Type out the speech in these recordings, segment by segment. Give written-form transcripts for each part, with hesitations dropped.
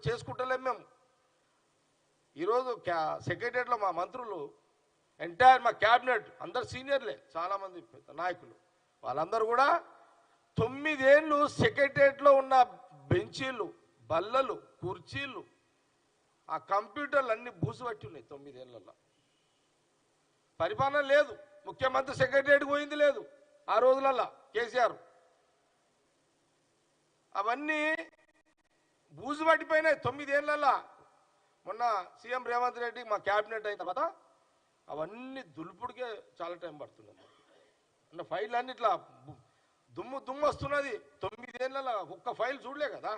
చేసుకుంటలేము మేము. ఈరోజు సెక్రటరియట్లో మా మంత్రులు ఎంటైర్ మా క్యాబినెట్ అందరు సీనియర్లే, చాలామంది నాయకులు, వాళ్ళందరూ కూడా 9 ఏళ్ళు సెక్రటరియట్లో ఉన్న బెంచీలు, బల్లలు, కుర్చీలు, ఆ కంప్యూటర్లు అన్నీ బూసుపట్టి ఉన్నాయి. 9 ఏళ్లలో పరిపాలన లేదు. ముఖ్యమంత్రి సెక్రటరియట్కి పోయింది లేదు ఆ రోజులల్లో కేసీఆర్. అవన్నీ బూజు పట్టిపోయినాయి 9 ఏళ్లలో. మొన్న సీఎం రేవంత్ రెడ్డి మా క్యాబినెట్ అయిన తర్వాత అవన్నీ దులుపుడికే చాలా టైం పడుతుంది. అన్న ఫైల్ అన్ని ఇట్లా దుమ్ము వస్తున్నది. 9 ఏళ్లలో ఒక్క ఫైల్ చూడలే కదా.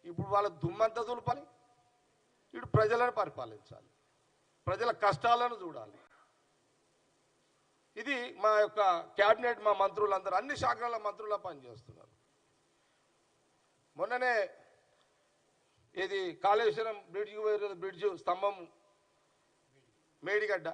ఇప్పుడు వాళ్ళ దుమ్మంతా దులపాలి, ఇప్పుడు ప్రజలను పరిపాలించాలి, ప్రజల కష్టాలను చూడాలి. ఇది మా యొక్క క్యాబినెట్, మా మంత్రులందరూ అన్ని శాఖల మంత్రుల పనిచేస్తున్నారు. మొన్ననే ఇది కాళేశ్వరం బ్రిడ్జ్ స్తంభం మేడిగడ్డ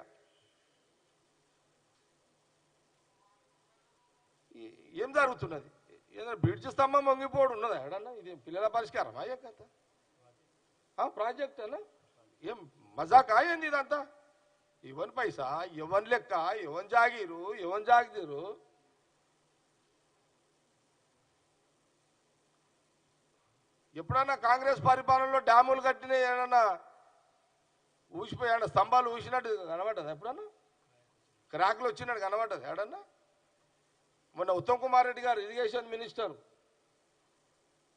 ఏం జరుగుతున్నది? ఏదైనా బ్రిడ్జ్ స్తంభం వంగిపోవడం ఉన్నదా ఎడన్నా? ఇది పిల్లల పరిష్కారం అయ్యే కథ ప్రాజెక్ట్ అన్నా ఏం మజాక్ అయ్యింది ఇదంతా? ఎవరి పైసా, ఎవరి లెక్క, ఎవరి జాగీరు, ఎవరి జాగిరు? ఎప్పుడన్నా కాంగ్రెస్ పరిపాలనలో డ్యాములు కట్టిన ఏమన్నా ఊసిపోయాడ, స్తంభాలు ఊసినట్టు కనబడ్డది? ఎప్పుడన్నా క్రాక్లు వచ్చినట్టు కనబడ్డది ఏడన్నా? మొన్న ఉత్తమ్ కుమార్ రెడ్డి గారు ఇరిగేషన్ మినిస్టర్,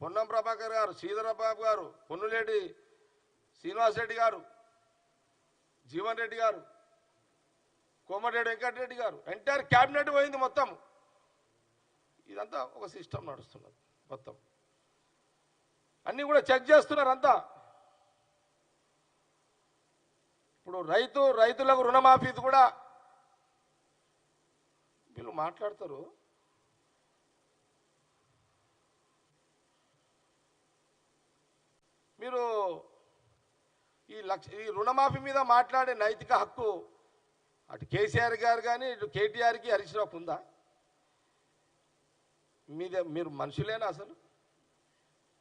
పొన్నం ప్రభాకర్ గారు, శ్రీధరబాబు గారు, పొన్నులేటి శ్రీనివాసరెడ్డి గారు, జీవన్ రెడ్డి గారు, కోమటిరెడ్డి వెంకటరెడ్డి గారు, ఎంటైర్ క్యాబినెట్ పోయింది మొత్తం. ఇదంతా ఒక సిస్టమ్ నడుస్తున్నది మొత్తం. అన్నీ కూడా చెక్ చేస్తున్నారు అంతా. ఇప్పుడు రైతులకు రుణమాఫీది కూడా వీళ్ళు మాట్లాడతారు. మీరు ఈ రుణమాఫీ మీద మాట్లాడే నైతిక హక్కు అటు కేసీఆర్ గారు కానీ ఇటు కేటీఆర్కి హరీష్ రావుకు ఉందా? మీరు మనుషులేనా అసలు?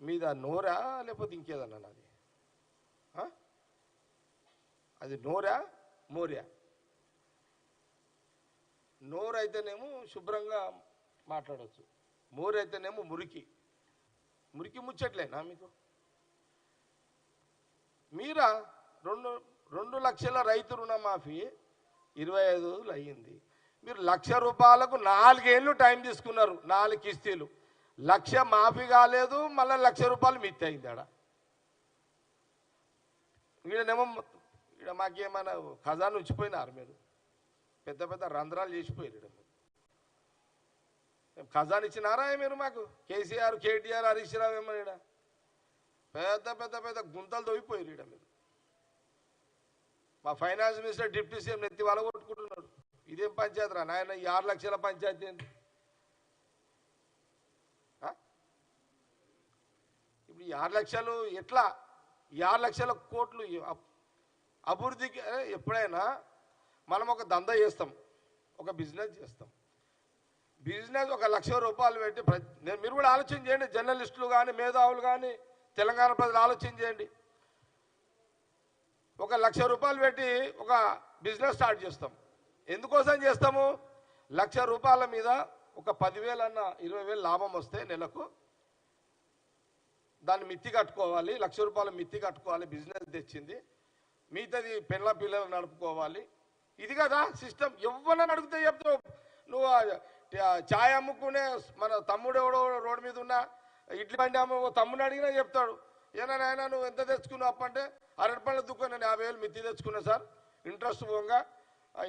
మీద నోరా లేకపోతే ఇంకేదన్నా? నాది అది నోరా మోర్యా? నోరు అయితేనేమో శుభ్రంగా మాట్లాడవచ్చు, మోరు అయితేనేమో మురికి ముచ్చట్లేనా మీకు? మీరా 2 లక్షల రైతు రుణమాఫీ 25 రోజులు అయ్యింది. మీరు 1,00,000 రూపాయలకు 4 ఏళ్ళు టైం తీసుకున్నారు, 4 కిస్తీలు. 1,00,000 మాఫీ కాలేదు, మళ్ళీ 1,00,000 రూపాయలు మిత్తి అయింది. ఈడనేమో ఈడ మాకేమైనా ఖజానా ఉంచిపోయినారు మీరు? పెద్ద పెద్ద రంధ్రాలు చేసిపోయారు. ఖజానా ఇచ్చినారా మీరు మాకు? కేసీఆర్, కేటీఆర్, హరీష్ రావు ఏమన్నా ఈడ పెద్ద గుంతలు తవ్విపోయారు ఈడ మీరు. మా ఫైనాన్స్ మినిస్టర్ డిప్యూటీ సీఎం నెత్తి వాళ్ళ కొట్టుకుంటున్నాడు. ఇదేం పంచాయతీ రా నాయన? ఈ 6 లక్షల పంచాయతీ ఏంటి? ఇప్పుడు ఈ 6 లక్షలు ఎట్లా? ఈ 6 లక్షల కోట్లు అభివృద్ధికి ఎప్పుడైనా మనం ఒక దందా చేస్తాం, ఒక బిజినెస్ చేస్తాం. బిజినెస్ 1,00,000 రూపాయలు పెట్టి మీరు కూడా ఆలోచన చేయండి, జర్నలిస్టులు కానీ మేధావులు కానీ తెలంగాణ ప్రజలు ఆలోచన చేయండి. 1,00,000 రూపాయలు పెట్టి ఒక బిజినెస్ స్టార్ట్ చేస్తాం. ఎందుకోసం చేస్తాము? 1,00,000 రూపాయల మీద ఒక 10,000 అన్న 20,000 లాభం వస్తే నెలకు దాన్ని మిత్తి కట్టుకోవాలి, 1,00,000 రూపాయలు మిత్తి కట్టుకోవాలి. బిజినెస్ తెచ్చింది, మిగతాది పిల్లలు నడుపుకోవాలి. ఇది కదా సిస్టమ్. ఎవరన్నా అడిగితే చెప్తావు నువ్వు. ఛాయ్ అమ్ముకునే మన తమ్ముడు ఎవడో రోడ్డు మీద ఉన్న ఇడ్లీ బండి అమ్మ తమ్ముడు అడిగినా చెప్తాడు, ఏనా నువ్వు ఎంత తెచ్చుకున్నావు అప్ప అంటే, అరటిపళ్ళ దుకాణం నేను 50,000 మిత్తి తెచ్చుకున్నా సార్, ఇంట్రెస్ట్ పోగా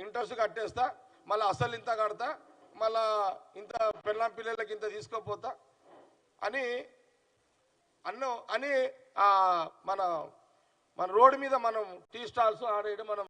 ఇంట్రెస్ట్ కట్టేస్తా, మళ్ళీ అసలు ఇంత కడతా, మళ్ళా ఇంత పిల్లలకి ఇంత తీసుకోపోతా అని మన రోడ్డు మీద మనం టీ స్టాల్స్ ఆడేయడం మనం